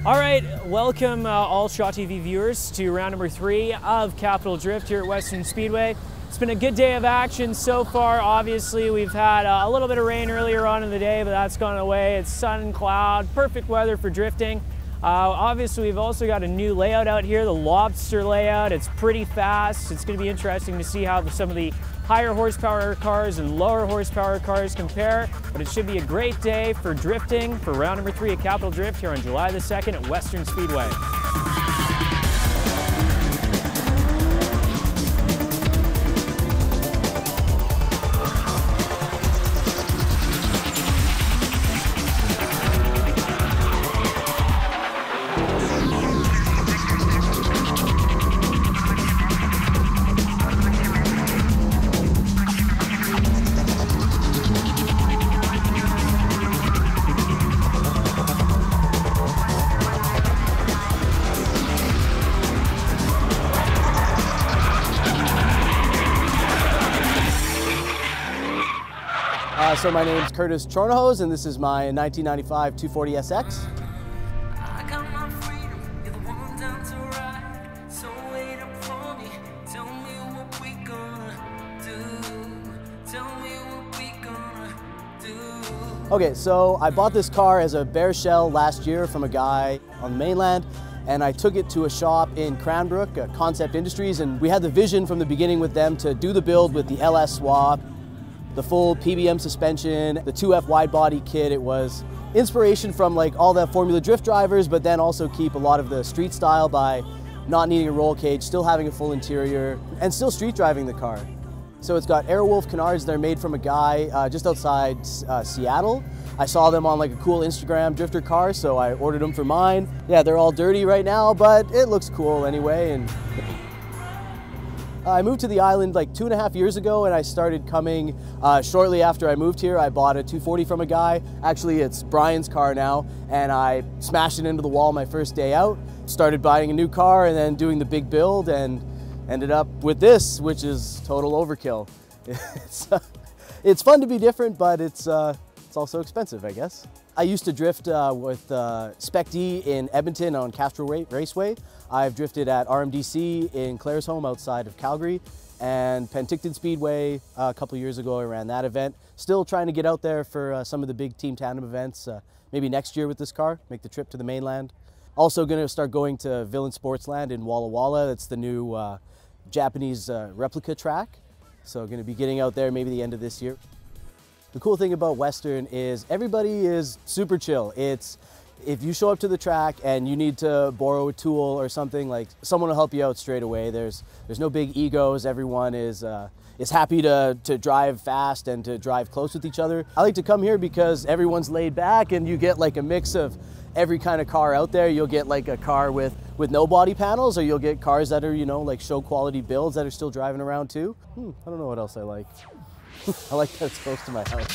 All right, welcome all Shaw TV viewers to round number 3 of Capital Drift here at Western Speedway. It's been a good day of action so far. Obviously, we've had a little bit of rain earlier on in the day, but that's gone away. It's sun and cloud, perfect weather for drifting. Obviously, we've also got a new layout out here, the Lobster layout. It's pretty fast. It's going to be interesting to see how some of the higher horsepower cars and lower horsepower cars compare, but it should be a great day for drifting for round number 3 at Capital Drift here on July the 2nd at Western Speedway. So my name's Curtis Chornahose, and this is my 1995 240SX. I got my freedom, you're the one down to ride. So wait up for me, tell me what we gonna do. Tell me what we gonna do. Okay, so I bought this car as a bare shell last year from a guy on the mainland, and I took it to a shop in Cranbrook, Concept Industries, and we had the vision from the beginning with them to do the build with the LS swap, the full PBM suspension, the 2F wide body kit. It was inspiration from like all the Formula Drift drivers, but then also keep a lot of the street style by not needing a roll cage, still having a full interior, and still street driving the car. So it's got Airwolf canards. They're made from a guy just outside Seattle. I saw them on like a cool Instagram drifter car, so I ordered them for mine. Yeah, they're all dirty right now, but it looks cool anyway. And I moved to the island like 2.5 years ago, and I started coming shortly after I moved here. I bought a 240 from a guy. Actually, it's Brian's car now, and I smashed it into the wall my first day out. Started buying a new car and then doing the big build, and ended up with this, which is total overkill. It's fun to be different, but it's also expensive, I guess. I used to drift with Spec D in Edmonton on Castro Raceway. I've drifted at RMDC in Claresholm outside of Calgary, and Penticton Speedway a couple years ago. I ran that event. Still trying to get out there for some of the big team tandem events, maybe next year with this car, make the trip to the mainland. Also going to start going to Villain Sportsland in Walla Walla. That's the new Japanese replica track. So going to be getting out there maybe the end of this year. The cool thing about Western is everybody is super chill. If you show up to the track and you need to borrow a tool or something, like someone will help you out straight away. There's no big egos. Everyone is happy to drive fast and to drive close with each other. I like to come here because everyone's laid back, and you get like a mix of every kind of car out there. You'll get like a car with no body panels, or you'll get cars that are, you know, like show quality builds that are still driving around too. I don't know what else I like. I like that it's close to my house.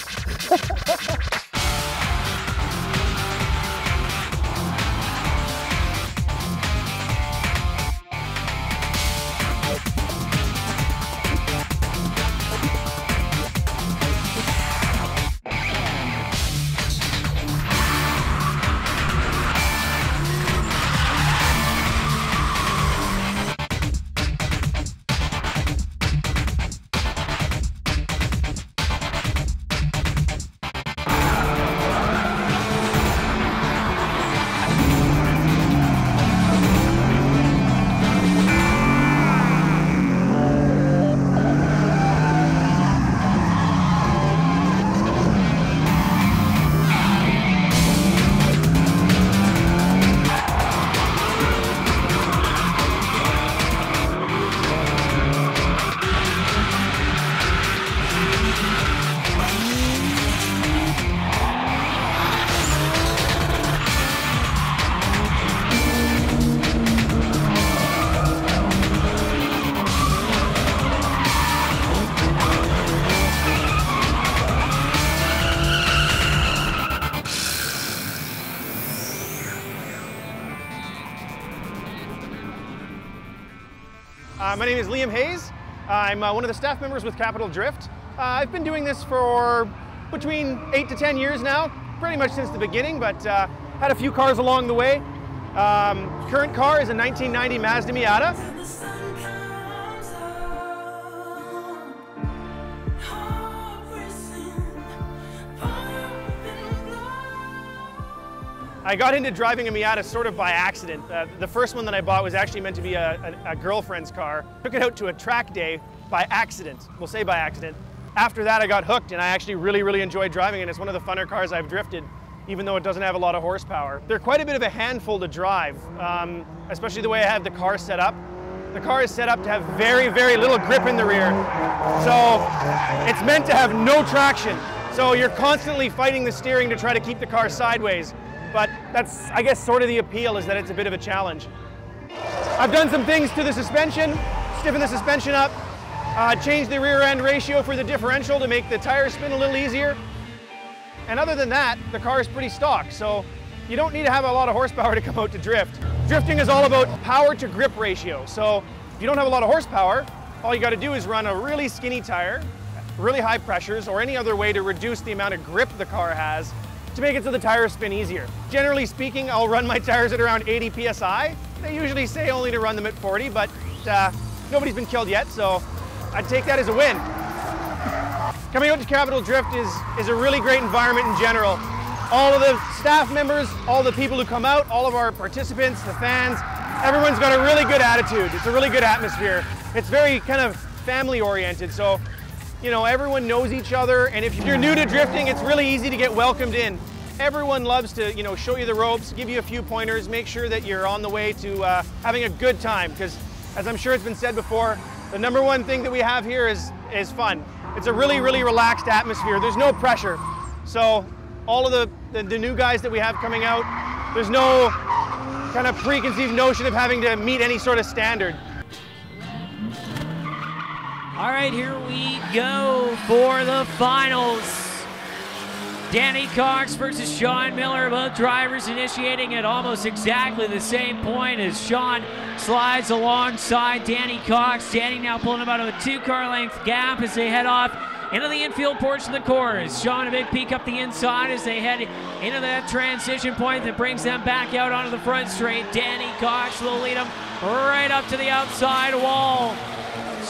My name is Liam Hayes. I'm one of the staff members with Capital Drift. I've been doing this for between 8 to 10 years now, pretty much since the beginning, but had a few cars along the way. Current car is a 1990 Mazda Miata. The sun comes up, heart racing, pumping blood. I got into driving a Miata sort of by accident. The first one that I bought was actually meant to be a girlfriend's car. Took it out to a track day by accident. We'll say by accident. After that, I got hooked, and I actually really enjoyed driving it. It's one of the funner cars I've drifted, even though it doesn't have a lot of horsepower. They're quite a bit of a handful to drive, especially the way I have the car set up. The car is set up to have very little grip in the rear. So it's meant to have no traction. So you're constantly fighting the steering to try to keep the car sideways. But that's, I guess, sort of the appeal, is that it's a bit of a challenge. I've done some things to the suspension, stiffen the suspension up, changed the rear end ratio for the differential to make the tires spin a little easier. And other than that, the car is pretty stock, so you don't need to have a lot of horsepower to come out to drift. Drifting is all about power to grip ratio. So if you don't have a lot of horsepower, all you got to do is run a really skinny tire, really high pressures, or any other way to reduce the amount of grip the car has to make it so the tires spin easier. Generally speaking, I'll run my tires at around 80 PSI. They usually say only to run them at 40, but nobody's been killed yet, so I'd take that as a win. Coming out to Capital Drift is a really great environment in general. All of the staff members, all the people who come out, all of our participants, the fans, everyone's got a really good attitude. It's a really good atmosphere. It's very kind of family oriented, so you know, everyone knows each other, and if you're new to drifting, it's really easy to get welcomed in. Everyone loves to, you know, show you the ropes, give you a few pointers, make sure that you're on the way to having a good time, because as I'm sure it's been said before, the number one thing that we have here is fun. It's a really relaxed atmosphere. There's no pressure. So all of the new guys that we have coming out, there's no kind of preconceived notion of having to meet any sort of standard. All right, here we go for the finals. Danny Cox versus Shawn Miller, both drivers initiating at almost exactly the same point as Shawn slides alongside Danny Cox. Danny now pulling about a 2-car length gap as they head off into the infield portion of the course. Shawn a big peek up the inside as they head into that transition point that brings them back out onto the front straight. Danny Cox will lead them right up to the outside wall.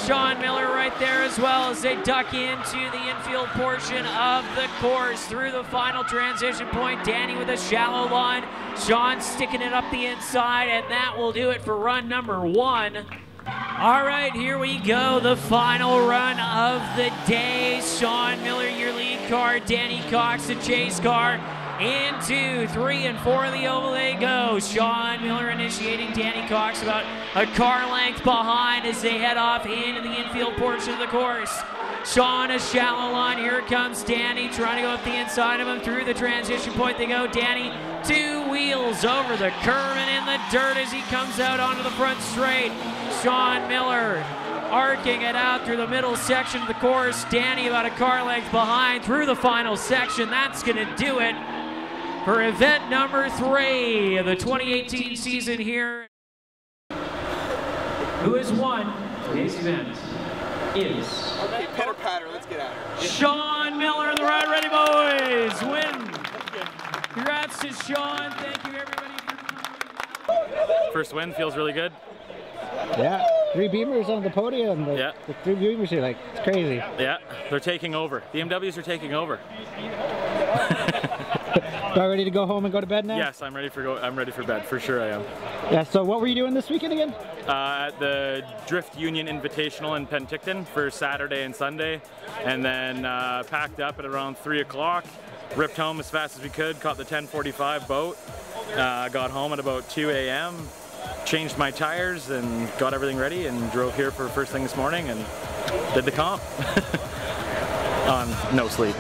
Shawn Miller right there as well as they duck into the infield portion of the course through the final transition point. Danny with a shallow line, Shawn sticking it up the inside, and that will do it for run number 1. All right, here we go, the final run of the day. Shawn Miller, your lead car, Danny Cox, the chase car. Into 3 and 4 of the oval they go. Shawn Miller initiating, Danny Cox about a car length behind as they head off into the infield portion of the course. Shawn a shallow line, here comes Danny trying to go up the inside of him through the transition point they go. Danny 2 wheels over the curve and in the dirt as he comes out onto the front straight. Shawn Miller arcing it out through the middle section of the course. Danny about a car length behind through the final section. That's gonna do it for event number 3 of the 2018 season here. Who has won this event is... Okay, pitter patter, let's get at it. Shawn Miller and the Ride Ready Boys win. Congrats to Shawn. Thank you everybody for coming. First win, feels really good. Yeah, 3 Beamers on the podium. The 3 Beamers are like, it's crazy. Yeah, they're taking over. BMWs are taking over. About ready to go home and go to bed now? Yes, I'm ready for bed, for sure I am. Yeah, so what were you doing this weekend again? At the Drift Union Invitational in Penticton for Saturday and Sunday, and then packed up at around 3 o'clock, ripped home as fast as we could, caught the 10:45 boat, got home at about 2 a.m., changed my tires and got everything ready and drove here for first thing this morning and did the comp on no sleep.